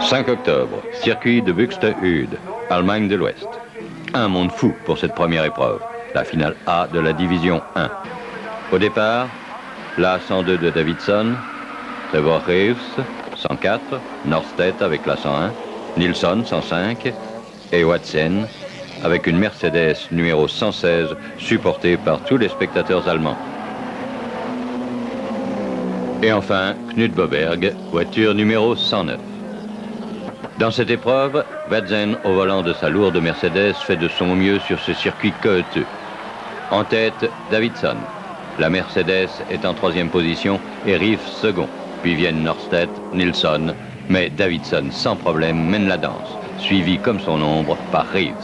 5 octobre, circuit de Buxtehude, Allemagne de l'Ouest. Un monde fou pour cette première épreuve, la finale A de la division 1. Au départ, la 102 de Davidson, Trevor Reeves, 104, Norstedt avec la 101, Nilsson 105 et Watson avec une Mercedes numéro 116 supportée par tous les spectateurs allemands. Et enfin, Knut Boberg, voiture numéro 109. Dans cette épreuve, Watson, au volant de sa lourde Mercedes, fait de son mieux sur ce circuit cohuteux. En tête, Davidson. La Mercedes est en 3e position et Reeves second. Puis viennent Norstedt, Nilsson, mais Davidson sans problème mène la danse, suivi comme son ombre par Reeves.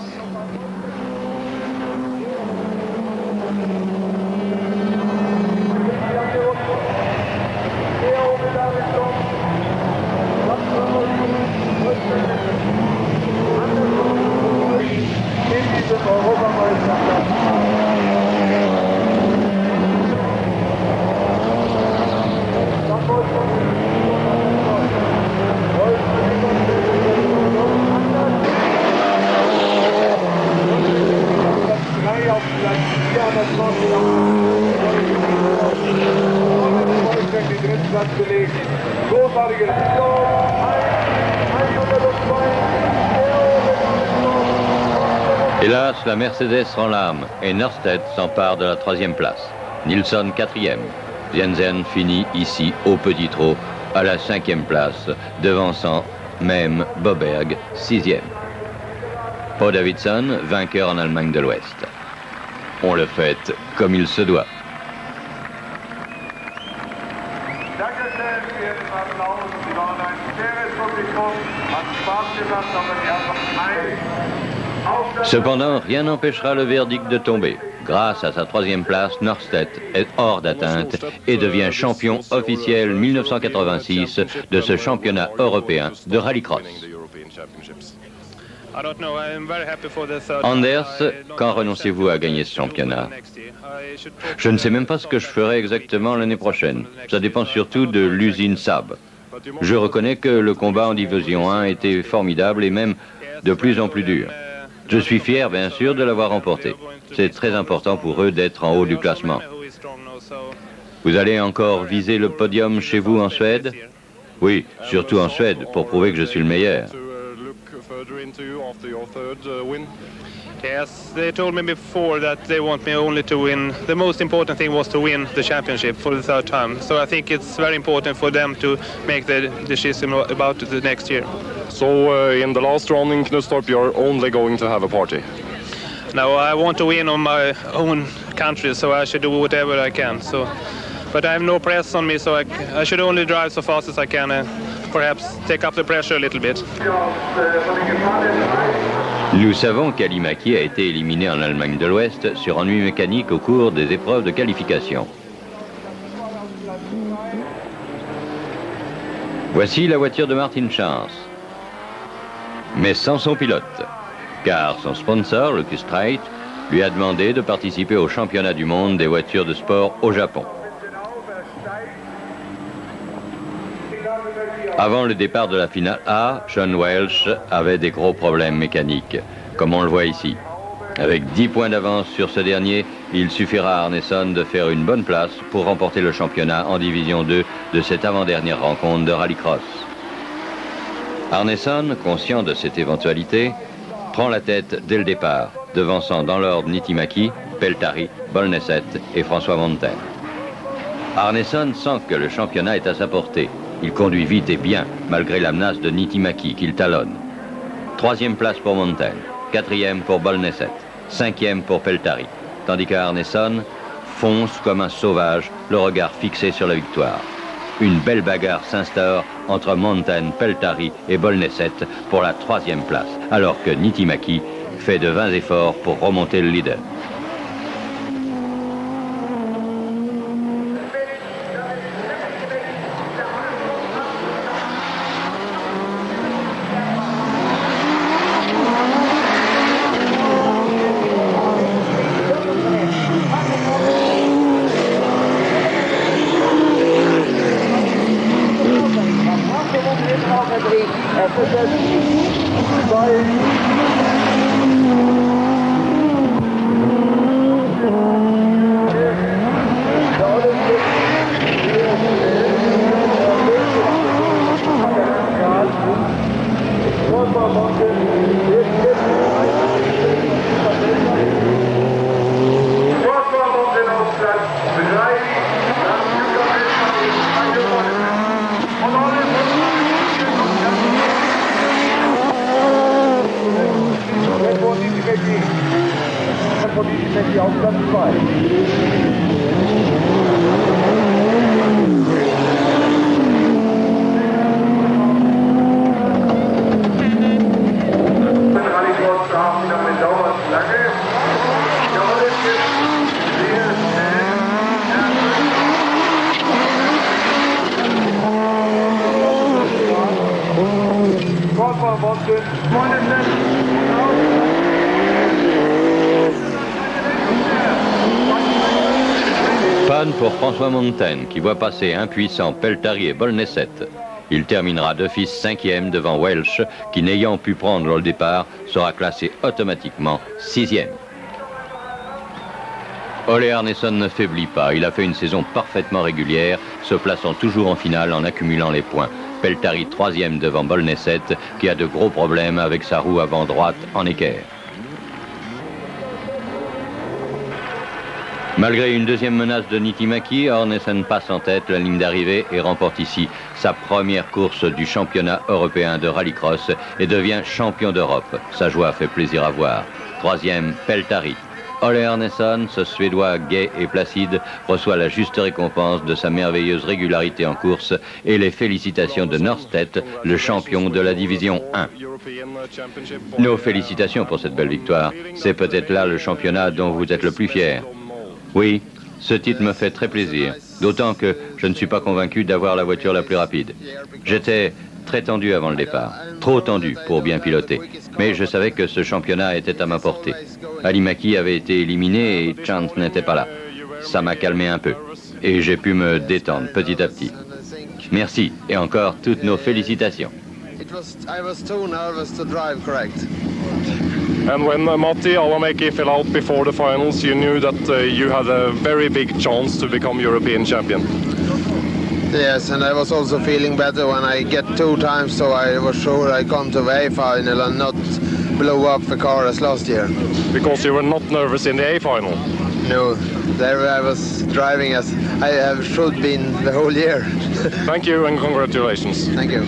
Hélas, la Mercedes rend l'âme et Norstedt s'empare de la 3e place. Nilsson 4e. Jensen finit ici au petit trot à la 5e place, devançant même Boberg 6e. Paul Davidson, vainqueur en Allemagne de l'Ouest. On le fête comme il se doit. Cependant, rien n'empêchera le verdict de tomber. Grâce à sa 3e place, Norstedt est hors d'atteinte et devient champion officiel 1986 de ce championnat européen de rallycross. Anders, quand renoncez-vous à gagner ce championnat? Je ne sais même pas ce que je ferai exactement l'année prochaine. Ça dépend surtout de l'usine Saab. Je reconnais que le combat en division 1 était formidable et même de plus en plus dur. Je suis fier, bien sûr, de l'avoir remporté. C'est très important pour eux d'être en haut du classement. Vous allez encore viser le podium chez vous en Suède? Oui, surtout en Suède, pour prouver que je suis le meilleur. Yes, they told me before that they want me only to win. The most important thing was to win the championship for the 3rd time. So I think it's very important for them to make the decision about the next year. So in the last round in Knutstorp, you're only going to have a party? No, I want to win on my own country, so I should do whatever I can. So, but I have no press on me, so I should only drive so fast as I can and perhaps take up the pressure a little bit. Nous savons qu'Ali Maki a été éliminé en Allemagne de l'Ouest sur ennui mécanique au cours des épreuves de qualification. Voici la voiture de Martin Chance, mais sans son pilote, car son sponsor, le Q-Straight, lui a demandé de participer au championnat du monde des voitures de sport au Japon. Avant le départ de la finale A, Sean Welch avait des gros problèmes mécaniques, comme on le voit ici. Avec 10 points d'avance sur ce dernier, il suffira à Arneson de faire une bonne place pour remporter le championnat en division 2 de cette avant-dernière rencontre de rallycross. Arneson, conscient de cette éventualité, prend la tête dès le départ, devançant dans l'ordre Niittymaki, Peltari, Bolnesset et François Monten. Arneson sent que le championnat est à sa portée. Il conduit vite et bien, malgré la menace de Niittymaki qu'il talonne. 3e place pour Monten, 4e pour Bolnesset, 5e pour Peltari, tandis qu'Arneson fonce comme un sauvage, le regard fixé sur la victoire. Une belle bagarre s'instaure entre Monten, Peltari et Bolnesset pour la 3e place, alors que Niittymaki fait de vains efforts pour remonter le leader. Henrik Eftersen. Auf Platz 2. Rallycross darf wieder mit Dauerflagge. Jawohl, es geht sehr schnell. Vorfahrt, Boston. Panne pour François Montaigne qui voit passer impuissants Peltari et Bolnesset. Il terminera d'office 5e devant Welsh qui, n'ayant pu prendre le départ, sera classé automatiquement 6e. Ole Arneson ne faiblit pas. Il a fait une saison parfaitement régulière, se plaçant toujours en finale en accumulant les points. Peltari 3e devant Bolnesset qui a de gros problèmes avec sa roue avant droite en équerre. Malgré une deuxième menace de Niittymaki, Arneson passe en tête la ligne d'arrivée et remporte ici sa première course du championnat européen de rallycross et devient champion d'Europe. Sa joie fait plaisir à voir. Troisième, Peltari. Ole Arneson, ce Suédois gai et placide, reçoit la juste récompense de sa merveilleuse régularité en course et les félicitations de Norstedt, le champion de la division 1. Nos félicitations pour cette belle victoire. C'est peut-être là le championnat dont vous êtes le plus fier. Oui, ce titre me fait très plaisir, d'autant que je ne suis pas convaincu d'avoir la voiture la plus rapide. J'étais très tendu avant le départ, trop tendu pour bien piloter, mais je savais que ce championnat était à ma portée. Allemagne avait été éliminé et Chance n'était pas là. Ça m'a calmé un peu et j'ai pu me détendre petit à petit. Merci et encore toutes nos félicitations. I was too nervous to drive correct. And when Matti Alamäki fell out before the finals, you knew that you had a very big chance to become European champion. Yes, and I was also feeling better when I get 2 times, so I was sure I come to the A final and not blow up the car as last year. Because you were not nervous in the A final? No, there I was driving as I have should been the whole year. Thank you and congratulations. Thank you.